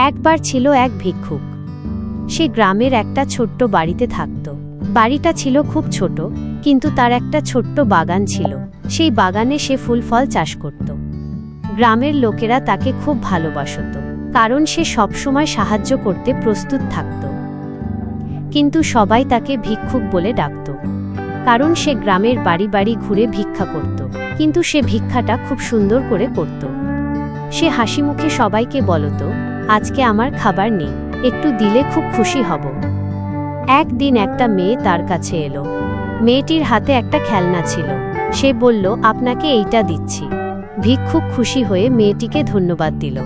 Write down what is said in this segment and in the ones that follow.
একবার ছিল এক ভিক্ষুক। সে গ্রামের একটা ছোট্ট বাড়িতে থাকত। বাড়িটা ছিল খুব ছোট, কিন্তু তার একটা ছোট্ট বাগান ছিল। সেই বাগানে সে ফুল ফল চাষ করত। গ্রামের লোকেরা তাকে খুব ভালোবাসত, কারণ সে সবসময় সাহায্য করতে প্রস্তুত থাকত। কিন্তু সবাই তাকে ভিক্ষুক বলে ডাকত, কারণ সে গ্রামের বাড়ি বাড়ি ঘুরে ভিক্ষা করত। কিন্তু সে ভিক্ষাটা খুব সুন্দর করে করত। সে হাসি মুখে সবাইকে বলত, আজকে আমার খাবার নেই, একটু দিলে খুব খুশি হব। একদিন একটা মেয়ে তার কাছে এলো। মেয়েটির হাতে একটা খেলনা ছিল। সে বলল, আপনাকে এইটা দিচ্ছি। ভিক্ষুক খুশি হয়ে মেয়েটিকে ধন্যবাদ দিল।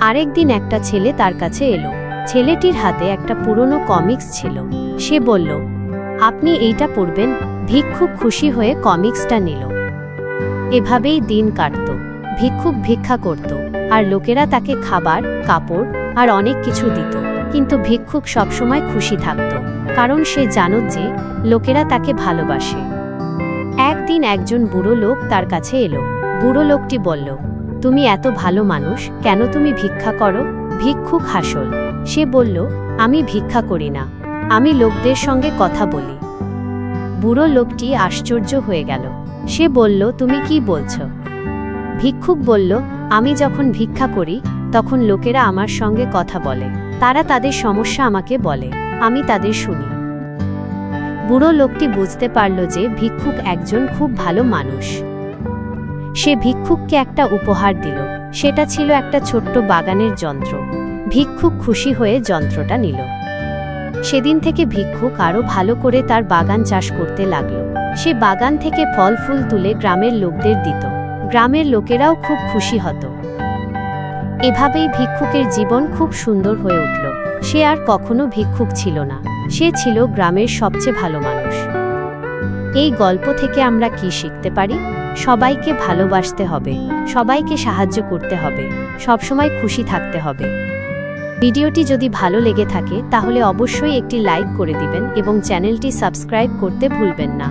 আরেকদিন একটা ছেলে তার কাছে এলো। ছেলেটির হাতে একটা পুরনো কমিক্স ছিল। সে বলল, আপনি এইটা পড়বেন। ভিক্ষুক খুশি হয়ে কমিক্সটা নিল। এভাবেই দিন কাটত। ভিক্ষুক ভিক্ষা করত, আর লোকেরা তাকে খাবার, কাপড় আর অনেক কিছু দিত। কিন্তু ভিক্ষুক সবসময় খুশি থাকত, কারণ সে জানত যে লোকেরা তাকে ভালোবাসে। একদিন একজন বুড়ো লোক তার কাছে এলো। বুড়ো লোকটি বলল, তুমি এত ভালো মানুষ, কেন তুমি ভিক্ষা করো? ভিক্ষুক হাসল। সে বলল, আমি ভিক্ষা করি না, আমি লোকদের সঙ্গে কথা বলি। বুড়ো লোকটি আশ্চর্য হয়ে গেল। সে বলল, তুমি কি বলছো? ভিক্ষুক বলল, আমি যখন ভিক্ষা করি তখন লোকেরা আমার সঙ্গে কথা বলে। তারা তাদের সমস্যা আমাকে বলে, আমি তাদের শুনি। বুড়ো লোকটি বুঝতে পারল যে ভিক্ষুক একজন খুব ভালো মানুষ। সে ভিক্ষুককে একটা উপহার দিল। সেটা ছিল একটা ছোট্ট বাগানের যন্ত্র। ভিক্ষুক খুশি হয়ে যন্ত্রটা নিল। সেদিন থেকে ভিক্ষুক আরো ভালো করে তার বাগান চাষ করতে লাগলো। সে বাগান থেকে ফল ফুল তুলে গ্রামের লোকদের দিত। গ্রামের লোকেরাও খুব খুশি হতো। এভাবেই ভিক্ষুকের জীবন খুব সুন্দর হয়ে উঠল। সে আর কখনো ভিক্ষুক ছিল না, সে ছিল গ্রামের সবচেয়ে ভালো মানুষ। এই গল্প থেকে আমরা কি শিখতে পারি? সবাইকে ভালোবাসতে হবে, সবাইকে সাহায্য করতে হবে, সবসময় খুশি থাকতে হবে। ভিডিওটি যদি ভালো লেগে থাকে তাহলে অবশ্যই একটি লাইক করে দিবেন এবং চ্যানেলটি সাবস্ক্রাইব করতে ভুলবেন না।